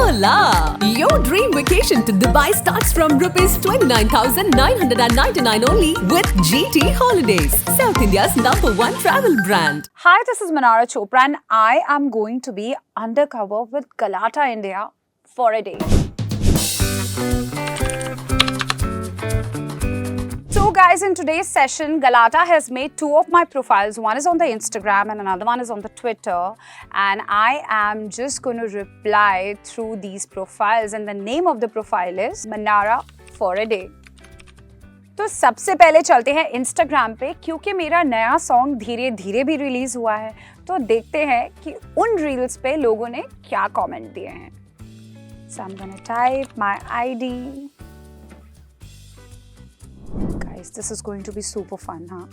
Hola! Your dream vacation to Dubai starts from rupees 29,999 only with GT Holidays, South India's #1 travel brand. Hi, this is Manara Chopra and I am going to be undercover with Galata India for a day. So guys, in today's session, Galata has made two of my profiles. One is on the Instagram and another one is on the Twitter. And I am just going to reply through these profiles. And the name of the profile is Manara for a day. तो सबसे पहले चलते हैं Instagram पे क्योंकि मेरा नया song धीरे धीरे भी रिलीज हुआ है तो देखते हैं कि उन रील्स पे लोगों ने क्या कमेंट दिए हैं. So I'm gonna type my ID. Guys, this is going to be super fun, huh?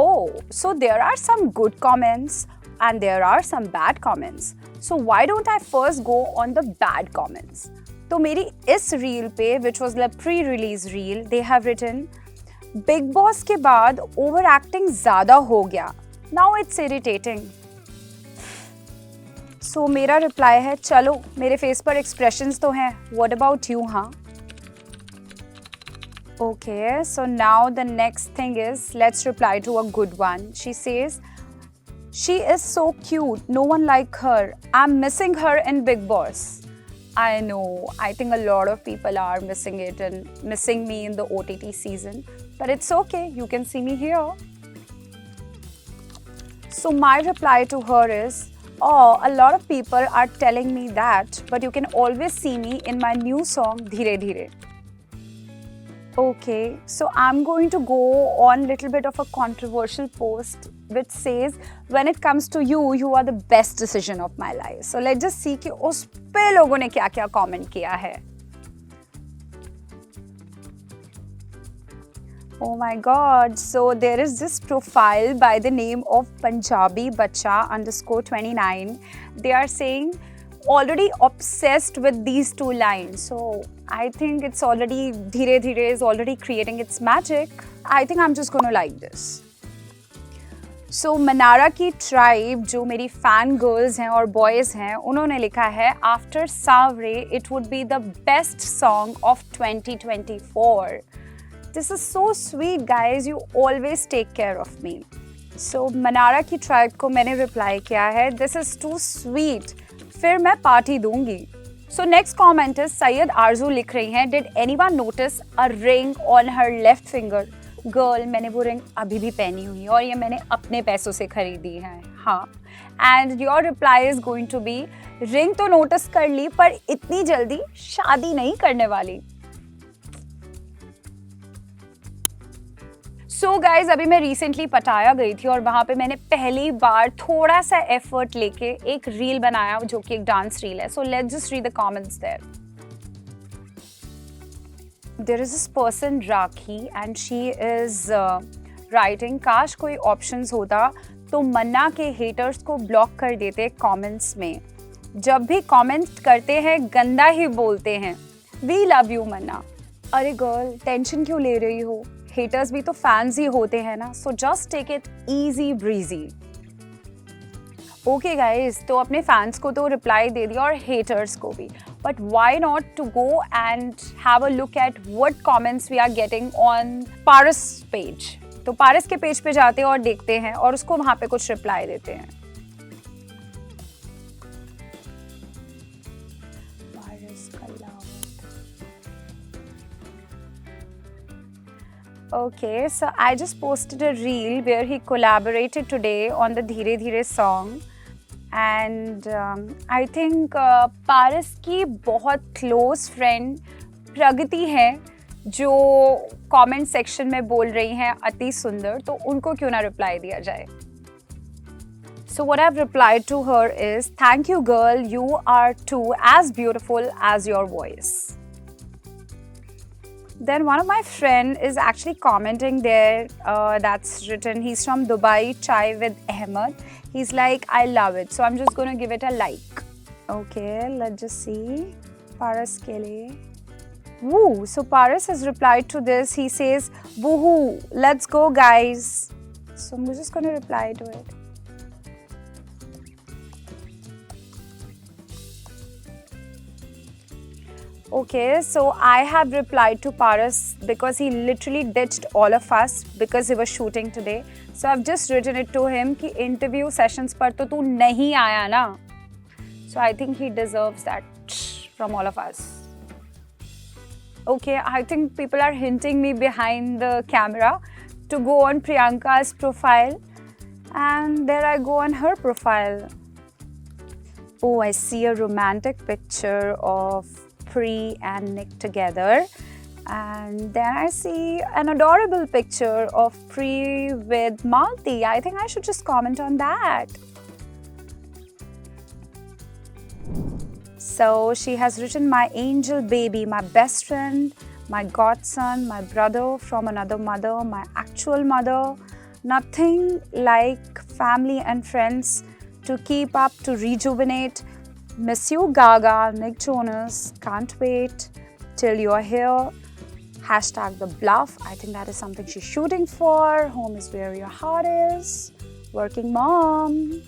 Oh, so there are some good comments and there are some bad comments. So why don't I first go on the bad comments? तो मेरी इस reel पे, which was the pre-release reel, they have written, Big Boss के बाद overacting ज़्यादा हो गया. Now it's irritating. So मेरा reply है, चलो मेरे face पर expressions तो हैं. What about you, हाँ? Okay, so now the next thing is, let's reply to a good one. She says, she is so cute, no one like her. I'm missing her in Big Boss. I know, I think a lot of people are missing it and missing me in the OTT season. But it's okay, you can see me here. So my reply to her is, oh, a lot of people are telling me that, but you can always see me in my new song, Dheere Dheere. Okay, so I'm going to go on a little bit of a controversial post which says, when it comes to you, you are the best decision of my life. So let's just see कि उस पे लोगों ने क्या-क्या comment किया है. Oh my God, so there is this profile by the name of Punjabi Bacha _29. They are saying, already obsessed with these two lines. So I think it's already, Dheere Dheere is already creating its magic. I think I'm just going to like this. So Manara की tribe जो मेरी fan girls हैं और boys हैं उन्होंने लिखा है After Savre it would be the best song of 2024. This is so sweet guys, you always take care of me. So Manara की tribe को मैंने reply किया है This is too sweet. फिर मैं पार्टी दूंगी. So next comment is Syed Arzu लिख रही हैं Did anyone notice a ring on her left finger? Girl, मैंने वो रिंग अभी भी पहनी हुई है और ये मैंने अपने पैसों से खरीदी है. हाँ. And your reply is going to be ring तो नोटिस कर ली पर इतनी जल्दी शादी नहीं करने वाली. So guys, अभी मैं recently पटाया गई थी और वहाँ पे मैंने पहली बार थोड़ा सा effort लेके एक reel बनाया जो कि एक dance reel है. So let's just read the comments there. There is this person Rakhi and she is writing काश कोई options होता तो मन्ना के haters को block कर देते comments में. जब भी comment करते हैं गंदा ही बोलते हैं. We love you मन्ना. अरे girl, tension क्यों ले रही हो? Haters भी तो fans ही होते हैं ना. So just take it easy breezy. Okay guys, तो अपने fans को तो reply दे दिया और haters को भी. But why not to go and have a look at what comments we are getting on Paris page. तो Paris के page पे जाते हैं और देखते हैं और उसको वहाँ पे कुछ reply देते हैं. Okay, so I just posted a reel where he collaborated today on the Dheere Dheere song. And I think Paris की बहुत close friend प्रगति है जो comment section में बोल रही हैं अति सुंदर तो उनको क्यों ना reply दिया जाए. So what I've replied to her is, thank you girl, you are too as beautiful as your voice. Then one of my friend is actually commenting there, that's written, he's from Dubai, Chai with Ahmed. He's like, I love it. So I'm just going to give it a like. Okay, let's just see. Paras ke liye. Woo! So Paras has replied to this. He says, woohoo, let's go guys. So I'm just going to reply to it. Okay, so I have replied to Paras because he literally ditched all of us because he was shooting today. So I've just written it to him कि interview sessions पर तो तू नहीं आया ना. So I think he deserves that from all of us. Okay, I think people are hinting me behind the camera to go on Priyanka's profile, and there I go on her profile. Oh, I see a romantic picture of Pri and Nick together, and then I see an adorable picture of Pri with Malti. I think I should just comment on that. So she has written, my angel baby, my best friend, my godson, my brother from another mother, my actual mother. Nothing like family and friends to keep up, to rejuvenate. Miss you, Gaga, Nick Jonas. Can't wait till you're here. Hashtag the bluff. I think that is something she's shooting for. Home is where your heart is. Working mom.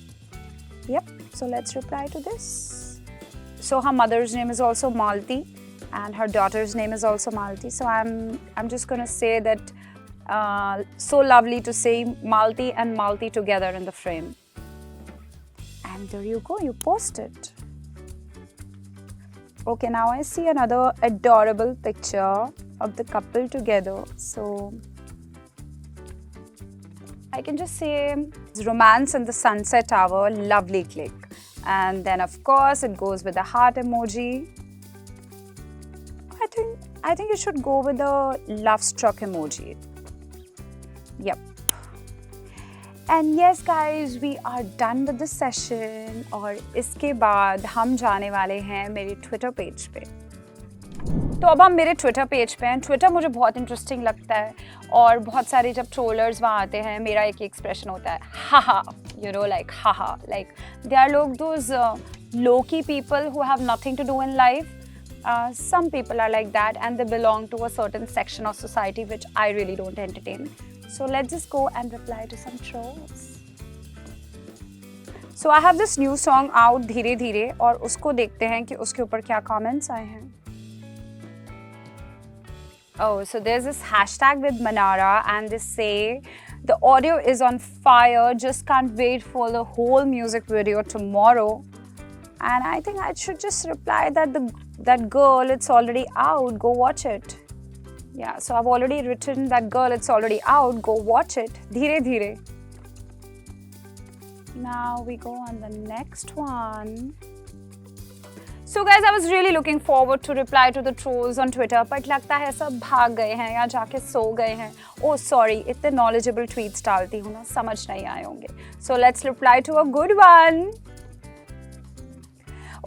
Yep. So let's reply to this. So her mother's name is also Malti, and her daughter's name is also Malti. So I'm just gonna say that so lovely to see Malti and Malti together in the frame. And there you go. You post it. Okay, now I see another adorable picture of the couple together. So I can just say romance in the Sunset Tower, lovely click. And then of course it goes with the heart emoji. I think you should go with the love struck emoji. Yep. And yes guys, we are done with the session और इसके बाद हम जाने वाले हैं मेरे Twitter page पे. तो अब हम मेरे ट्विटर पेज पे हैं. ट्विटर मुझे बहुत इंटरेस्टिंग लगता है और बहुत सारे जब ट्रोलर्स वहाँ आते हैं मेरा एक एक्सप्रेशन होता है हाहा, you know, like haha, like they are लोग those low-key people who have nothing to do in life. Some people are like that and they belong to a certain section of society which I really don't entertain. So let's just go and reply to some trolls. So I have this new song out, धीरे धीरे, और उसको देखते हैं कि उसके ऊपर क्या comments आए हैं. Oh, so there's this hashtag with Manara and they say the audio is on fire, just can't wait for the whole music video tomorrow. And I think I should just reply that that girl, it's already out, go watch it. Yeah, so I've already written that girl, it's already out, go watch it. Dheere dheere. Now we go on the next one. So guys, I was really looking forward to reply to the trolls on Twitter, but लगता है सब भाग गए हैं या जाके सो गए हैं. Oh sorry, इतने knowledgeable tweets डालती हूँ ना, समझ नहीं आए होंगे. So let's reply to a good one.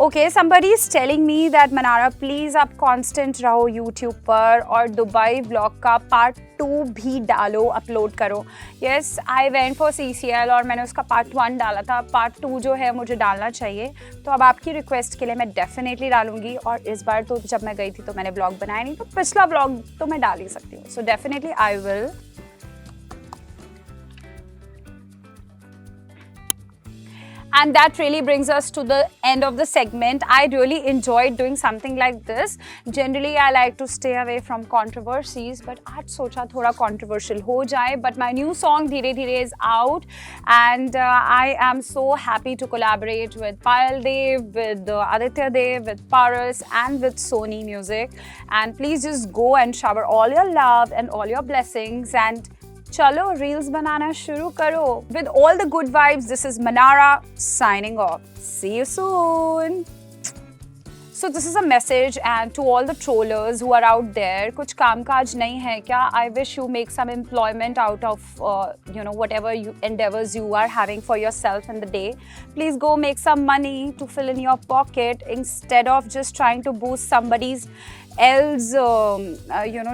Okay, somebody is telling me that Manara, please आप constant रहो YouTube पर और दुबई vlog का part 2 भी डालो, upload करो. Yes, I went for CCL और मैंने उसका part 1 डाला था. Part 2 जो है मुझे डालना चाहिए. तो अब आपकी request के लिए मैं definitely डालूंगी और इस बार तो जब मैं गई थी तो मैंने vlog बनाया नहीं, तो पिछला vlog तो मैं डाल ही सकती हूँ. So definitely I will. And that really brings us to the end of the segment. I really enjoyed doing something like this. Generally, I like to stay away from controversies, but आज सोचा थोड़ा controversial हो जाए. But my new song धीरे धीरे is out, and I am so happy to collaborate with Payal Dev, with Aditya Dev, with Paras, and with Sony Music. And please just go and shower all your love and all your blessings and चलो reels बनाना शुरू करो. With all the good vibes, this is Manara signing off. See you soon. So this is a message and to all the trollers who are out there, कुछ कामकाज नहीं है क्या? I wish you make some employment out of whatever endeavors you are having for yourself in the day. Please go make some money to fill in your pocket instead of just trying to boost somebody's else,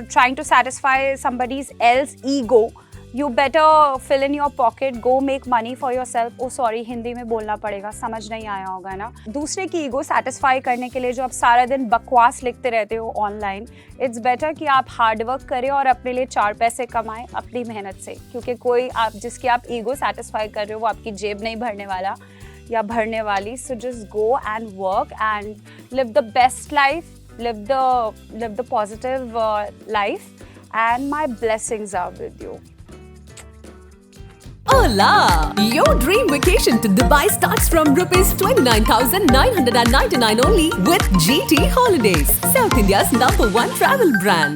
trying to satisfy somebody's else ego. You better fill in your pocket, go make money for yourself. Oh sorry, Hindi में बोलना पड़ेगा, समझ नहीं आया होगा ना. दूसरे की ईगो सेटिस्फाई करने के लिए जो आप सारा दिन बकवास लिखते रहते हो ऑनलाइन, इट्स बेटर कि आप हार्ड वर्क करें और अपने लिए 4 पैसे कमाएं अपनी मेहनत से, क्योंकि कोई आप जिसकी आप ईगो सेटिस्फाई कर रहे हो वो आपकी जेब नहीं भरने वाला या भरने वाली. So just go and work and live the best life, live the positive life, and my blessings are with you. Hola! Your dream vacation to Dubai starts from rupees 29,999 only with GT Holidays, South India's #1 travel brand.